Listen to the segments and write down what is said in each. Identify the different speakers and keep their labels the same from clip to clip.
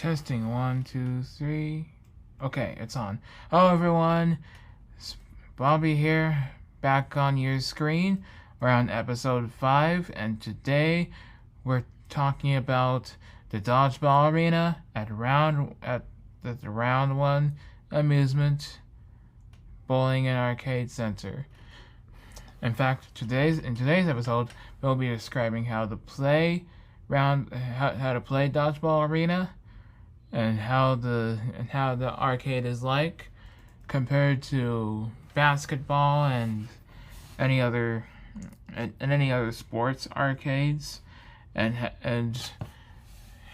Speaker 1: Testing 1, 2, 3. Okay, it's on. Hello everyone, it's Bobby here, back on your screen. We're on episode 5, and today we're talking about the dodgeball arena at the round 1 amusement bowling and arcade center. In fact, in today's episode, we'll be describing how to play dodgeball arena, and how the arcade is like compared to basketball and any other sports arcades, and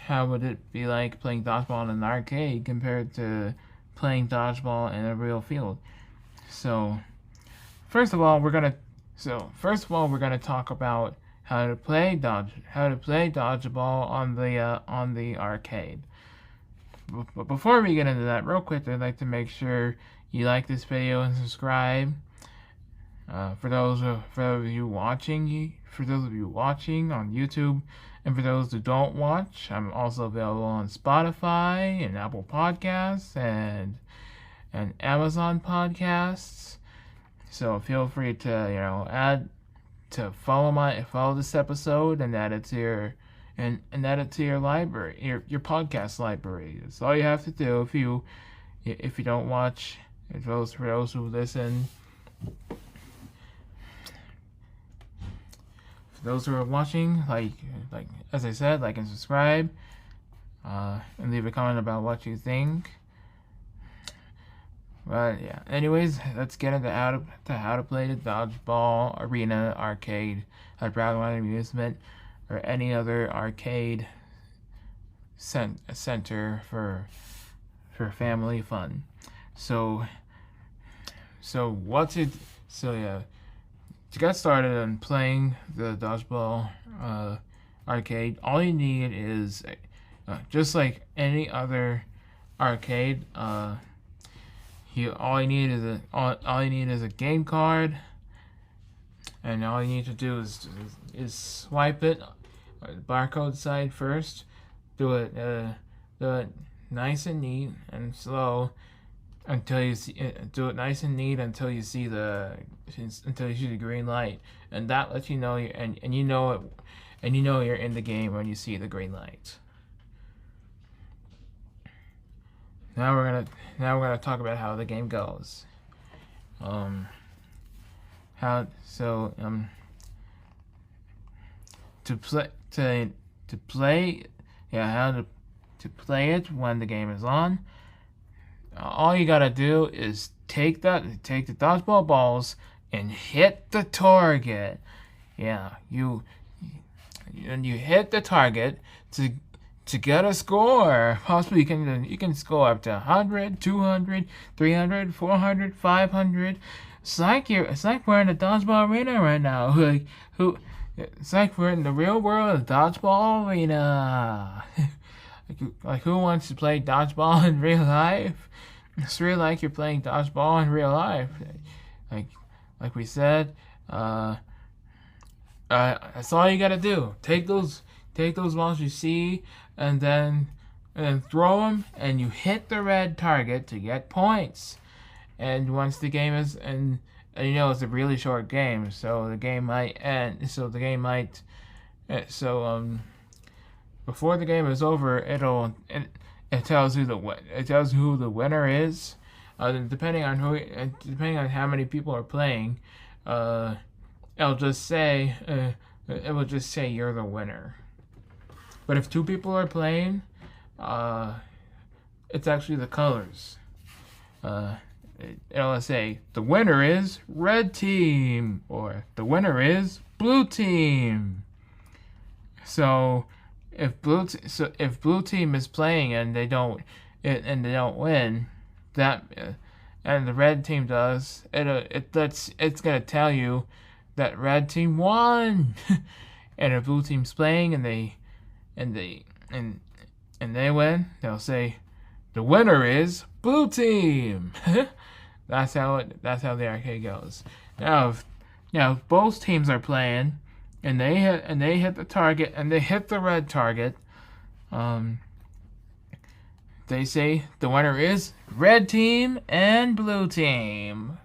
Speaker 1: how would it be like playing dodgeball in an arcade compared to playing dodgeball in a real field. So first of all, we're gonna talk about how to play dodgeball on the arcade. But before we get into that, real quick, I'd like to make sure you like this video and subscribe. For those of you watching on YouTube, and for those who don't watch, I'm also available on Spotify and Apple Podcasts and Amazon Podcasts. So feel free to follow this episode and add it to your library, your podcast library. That's all you have to do if you don't watch. For those who listen, for those who are watching, like as I said, like and subscribe, and leave a comment about what you think. But yeah, anyways, let's get into how to play the dodgeball arena arcade at Broadway Amusement or any other arcade center for family fun. To get started on playing the dodgeball arcade, all you need is just like any other arcade. All you need is a game card, and all you need to do is swipe it, barcode side first. Do it nice and neat and slow until you see it. Do it nice and neat until you see the green light, and that lets you know you know you're in the game when you see the green light. Now we're gonna talk about how the game goes. To play it when the game is on. All you gotta do is take the dodgeball balls and hit the target. Yeah, you hit the target to get a score. Possibly you can score up to 100, 200, 300, 400, 500. It's like we're in the dodgeball arena right now. It's like we're in the real world dodgeball arena. Like who wants to play dodgeball in real life? It's really like you're playing dodgeball in real life. Like we said, that's all you gotta do. Take those balls you see, and then throw them, and you hit the red target to get points. And once the game is, and it's a really short game, so the game might end. Before the game is over, it tells you who the winner is. Depending on how many people are playing, it will just say you're the winner. But if 2 people are playing, it's actually the colors. It'll say the winner is red team, or the winner is blue team. So if blue team is playing and they don't win, and the red team does, it's gonna tell you that red team won. And if blue team's playing and they win, they'll say the winner is blue team. That's how the arcade goes. Now if both teams are playing and they hit the target, and they hit the red target, they say the winner is red team and blue team.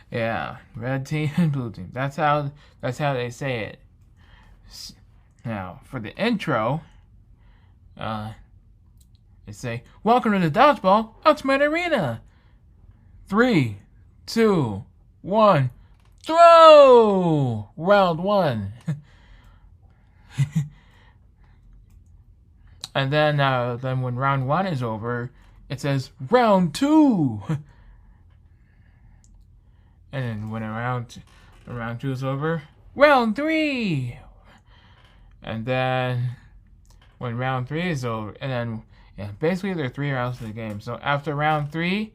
Speaker 1: Yeah, red team and blue team. That's how they say it. Now for the intro, they say, "Welcome to the Dodgeball Ultimate Arena. 3, 2, 1, throw! Round 1." And then when round 1 is over, it says round 2. And then when round 2 is over, round 3. And then when round 3 is over, and then basically there are 3 rounds of the game. So after round 3,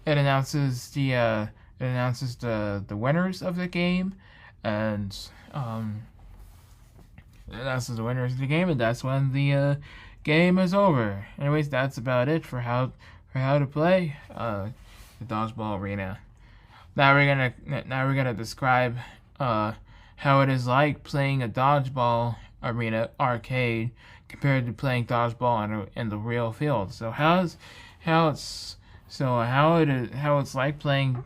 Speaker 1: it announces the winners of the game, and that's when the game is over. Anyways, that's about it for how to play the Dodgeball Arena. Now we're gonna describe how it is like playing a Dodgeball Arena arcade compared to playing dodgeball in the real field. So how it's like playing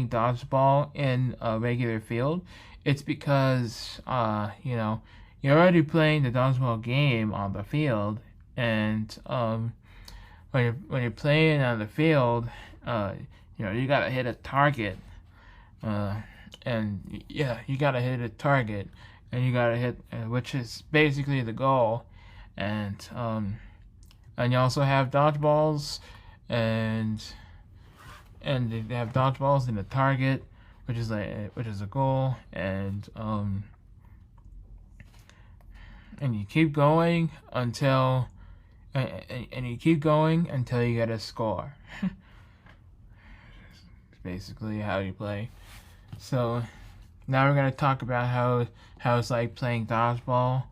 Speaker 1: dodgeball in a regular field. It's because you're already playing the dodgeball game on the field, and when you're playing on the field, you gotta hit a target, and you gotta hit a target, and you gotta hit, which is basically the goal, and you also have dodgeballs, and they have dodgeballs in the target, which is a goal, and you keep going until you get a score. It's basically how you play. So now we're gonna talk about how it's like playing dodgeball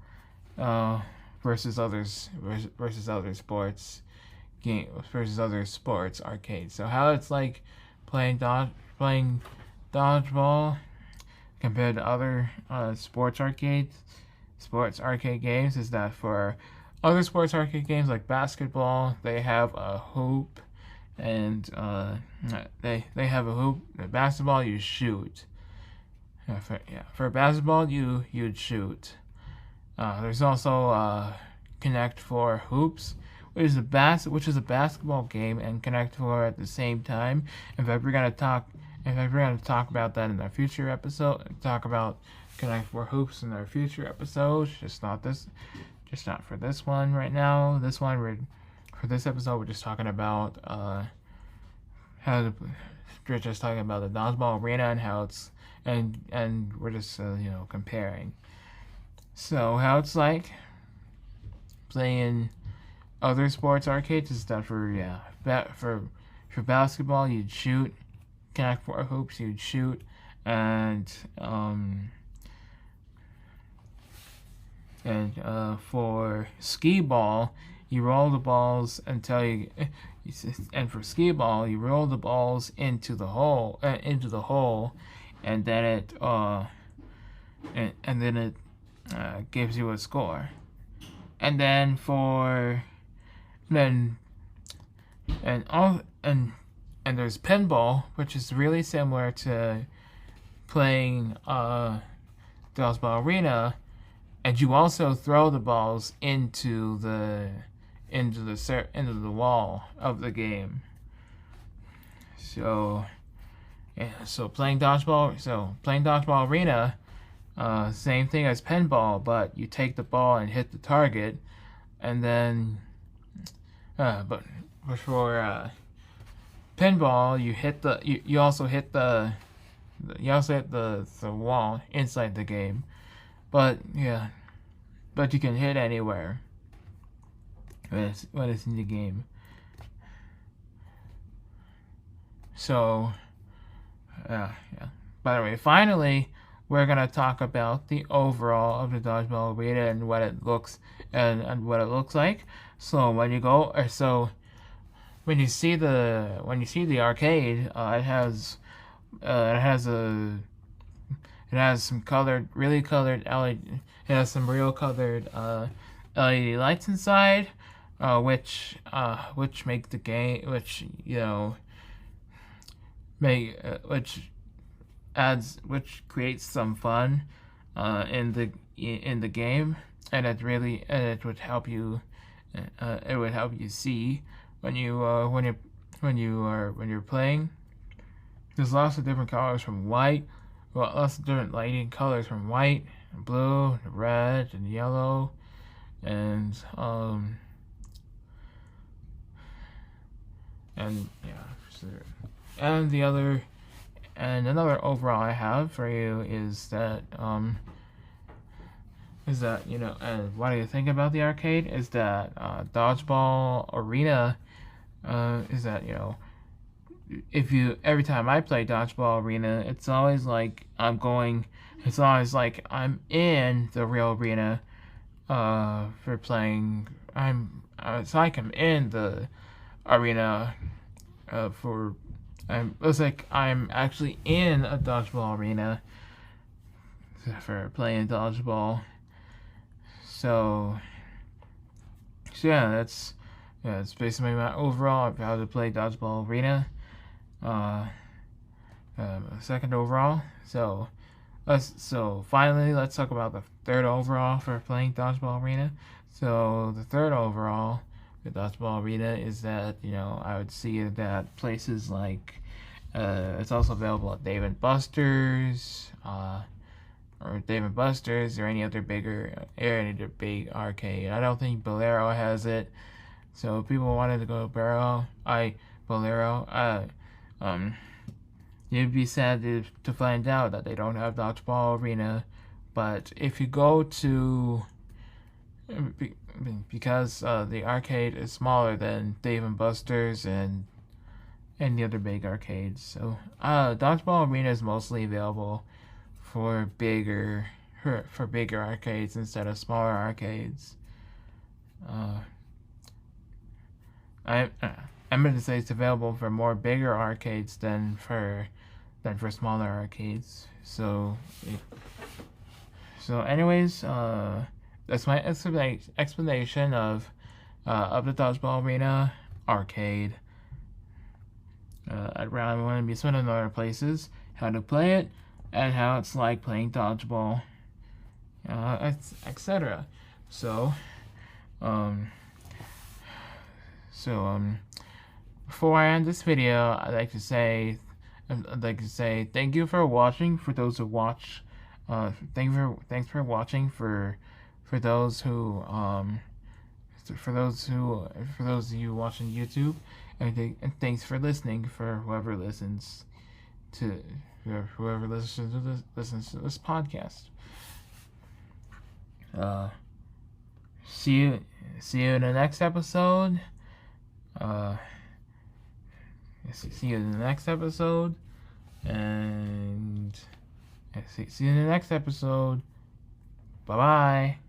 Speaker 1: versus other sports arcades. So how it's like playing dodgeball compared to other sports arcade games is that for other sports arcade games like basketball, they have a hoop, and they have a hoop. Basketball, you shoot. For basketball, you'd shoot. There's also Connect Four Hoops, which is a basketball game, and Connect Four at the same time. In fact, we're gonna talk about that in our future episode. Talk about Connect Four Hoops in our future episodes. Just not for this one right now. For this episode, we're just talking about we're just talking about the Dodgeball Arena and how it's and we're just comparing. So how it's like playing other sports arcades is that for basketball you'd shoot, Connect Four Hoops you'd shoot, and for skee ball you roll the balls until and for skee ball you roll the balls into the hole, and then it gives you a score. And then and there's pinball, which is really similar to playing Dodgeball Arena, and you also throw the balls into the wall of the game. So playing Dodgeball Arena, same thing as pinball, but you take the ball and hit the target, and then but for pinball you also hit the wall inside the game, but you can hit anywhere when it's in the game. So by the way, finally we're gonna talk about the overall of the Dodgeball Arena and what it looks like. So when you see the arcade, it it has some really colored LED. It has some real colored LED lights inside, which make the game, which which creates some fun in the game, and it would help you see when you're playing. There's lots of different colors from white, lots of different lighting colors from white, and blue, and red, and yellow, and another overall I have for you is that and what do you think about the arcade? Is that Dodgeball Arena? Is that every time I play Dodgeball Arena, it's always like I'm in the real arena for playing. It's like I'm in the arena it's like I'm actually in a dodgeball arena for playing dodgeball. So yeah, that's basically my overall of how to play dodgeball arena. Second overall. So finally, let's talk about the third overall for playing dodgeball arena. So the third overall with dodgeball arena is that I would see that places like it's also available at Dave and Buster's, or any other big arcade. I don't think Bolero has it, so if people wanted to go to Bolero, you'd be sad to find out that they don't have dodgeball arena. But if you go to, because the arcade is smaller than Dave and Buster's and the other big arcades, so dodgeball arena is mostly available for bigger arcades instead of smaller arcades. I'm going to say it's available for more bigger arcades than for smaller arcades. So anyways, that's my explanation of the dodgeball arena arcade. I'd rather want to be spending other places, how to play it, and how it's like playing dodgeball, etc. So before I end this video, I'd like to say thank you for watching. For those who watch, thanks for watching. For those who for those of you watching YouTube, and thanks for listening. For whoever listens to this podcast. See you in the next episode. See you in the next episode, and see you in the next episode. Bye bye.